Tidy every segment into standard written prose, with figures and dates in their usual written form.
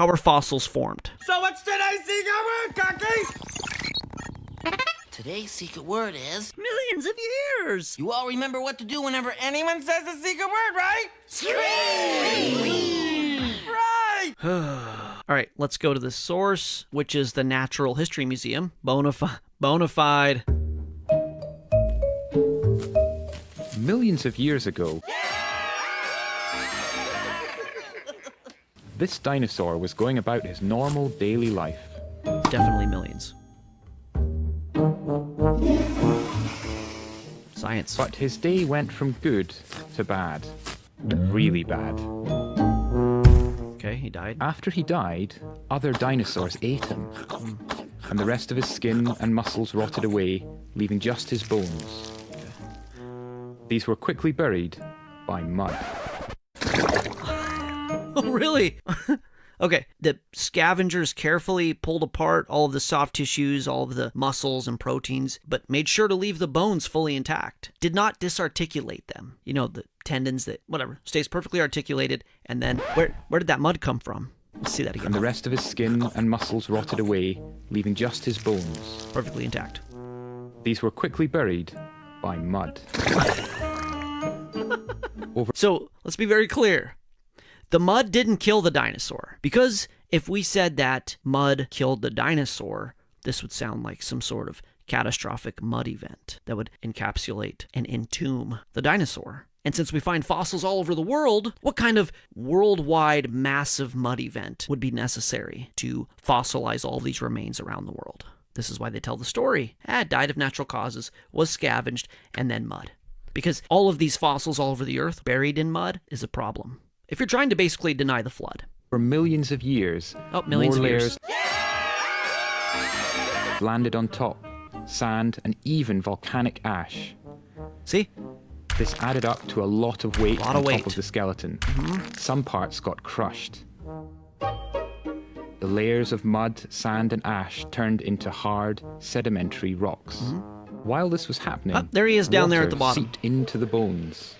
How are fossils formed? So what's today's secret word, Cocky? Today's secret word is... Millions of years! You all remember what to do whenever anyone says Says the secret word, right? Right! All right, let's go to the source, which is the Natural History Museum. Bonafide. Millions of years ago, this dinosaur was going about his normal daily life. Definitely millions. Science. But his day went from good to bad. Really bad. Okay, he died. After he died, other dinosaurs ate him. And the rest of his skin and muscles rotted away, leaving just his bones. These were quickly buried by mud. Oh, really? Okay, the scavengers carefully pulled apart all of the soft tissues, all of the muscles and proteins, but made sure to leave the bones fully intact. Did not disarticulate them. You know, the tendons that, whatever, stays perfectly articulated. And then, where did that mud come from? Let's see that again. And the rest of his skin and muscles rotted away, leaving just his bones. Perfectly intact. These were quickly buried by mud. So, let's be very clear. The mud didn't kill the dinosaur. Because if we said that mud killed the dinosaur, this would sound like some sort of catastrophic mud event that would encapsulate and entomb the dinosaur. And since we find fossils all over the world, what kind of worldwide massive mud event would be necessary to fossilize all these remains around the world? This is why they tell the story. Died of natural causes, was scavenged, and then mud. Because all of these fossils all over the earth buried in mud is a problem. If you're trying to basically deny the flood. For millions of years, Millions more of years. layers landed on top, sand and even volcanic ash. See? This added up to a lot of weight Lot on of weight. top of the skeleton. Some parts got crushed. The layers of mud, sand and ash turned into hard, sedimentary rocks. While this was happening, There he is down there at water the bottom. seeped into the bones.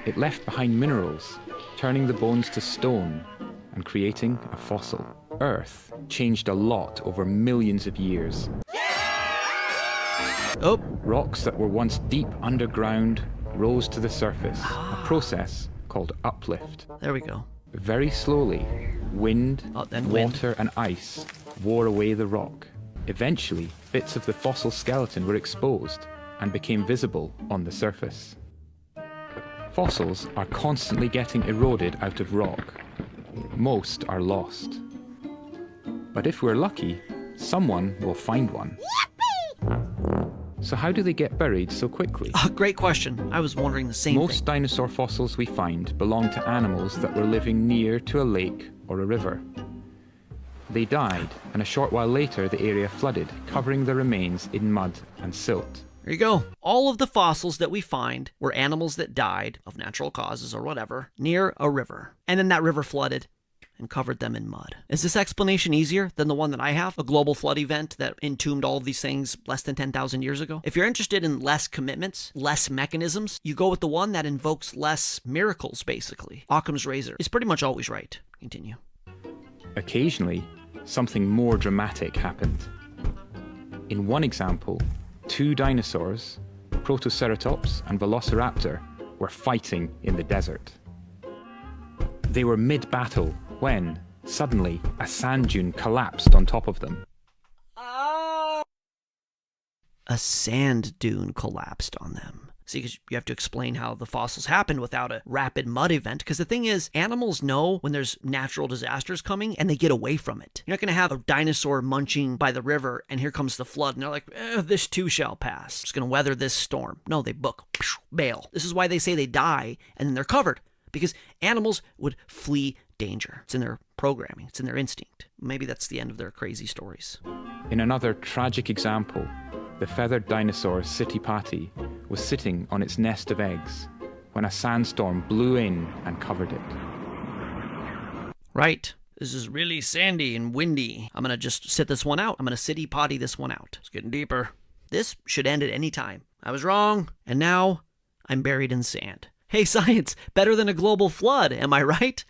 It left behind minerals, turning the bones to stone and creating a fossil. Earth changed a lot over millions of years. Oh, Rocks that were once deep underground rose to the surface, a process called uplift. there we go. Very slowly, wind, Then wind. water and ice wore away the rock. Eventually, bits of the fossil skeleton were exposed and became visible on the surface. Fossils are constantly getting eroded out of rock. Most are lost. But if we're lucky, someone will find one. So how do they get buried so quickly? Great question. I was wondering the same Most thing. dinosaur fossils we find belong to animals that were living near to a lake or a river. They died, and a short while later the area flooded, covering the remains in mud and silt. There you go. All of the fossils that we find were animals that died of natural causes or whatever near a river. And then that river flooded and covered them in mud. Is this explanation easier than the one that I have? A global flood event that entombed all of these things less than 10,000 years ago? If you're interested in less commitments, less mechanisms, you go with the one that invokes less miracles, basically. Occam's razor is pretty much always right. Continue. Occasionally, something more dramatic happened. In one example, two dinosaurs, Protoceratops and Velociraptor, were fighting in the desert. They were mid-battle when, suddenly, a sand dune collapsed on top of them. A sand dune collapsed on them. See, because you have to explain how the fossils happened without a rapid mud event. Because the thing is, animals know when there's natural disasters coming and they get away from it. You're not going to have a dinosaur munching by the river and here comes the flood. And they're like, this too shall pass. Just going to weather this storm. No, they book, bail. This is why they say they die and then they're covered. Because animals would flee danger. It's in their programming. It's in their instinct. Maybe that's the end of their crazy stories. In another tragic example, the feathered dinosaur Sittipati was sitting on its nest of eggs when a sandstorm blew in and covered it. Right. This is really sandy and windy. I'm going to just sit this one out. I'm going to city potty this one out. It's getting deeper. This should end at any time. I was wrong, and now I'm buried in sand. Hey, science, better than a global flood, am I right?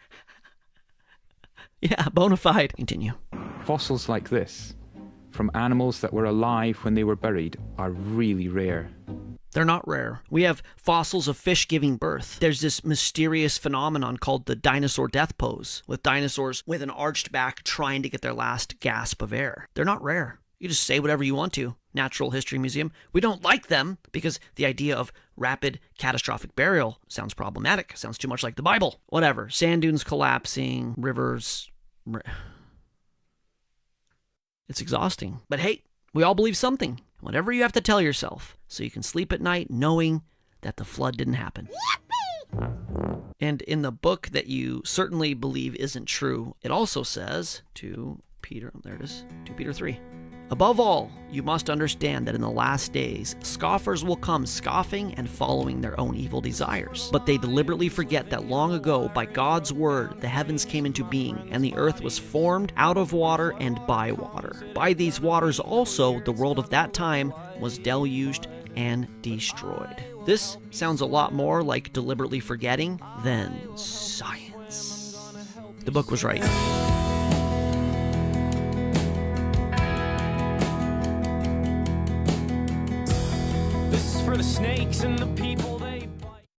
Yeah, bona fide. Continue. Fossils like this, from animals that were alive when they were buried, are really rare. They're not rare. We have fossils of fish giving birth. There's this mysterious phenomenon called the dinosaur death pose, with dinosaurs with an arched back trying to get their last gasp of air. They're not rare. You just say whatever you want to. Natural History Museum. We don't like them because the idea of rapid catastrophic burial sounds problematic. Sounds too much like the Bible. Whatever. Sand dunes collapsing, rivers. It's exhausting. But hey, we all believe something. Whatever you have to tell yourself, so you can sleep at night knowing that the flood didn't happen. Yippee! And in the book that you certainly believe isn't true, it also says to Peter, there it is, 2 Peter 3. Above all, you must understand that in the last days, scoffers will come scoffing and following their own evil desires. But they deliberately forget that long ago, by God's word, the heavens came into being, and the earth was formed out of water and by water. By these waters also, the world of that time was deluged and destroyed. This sounds a lot more like deliberately forgetting than science. The book was right. This is for the snakes and the people.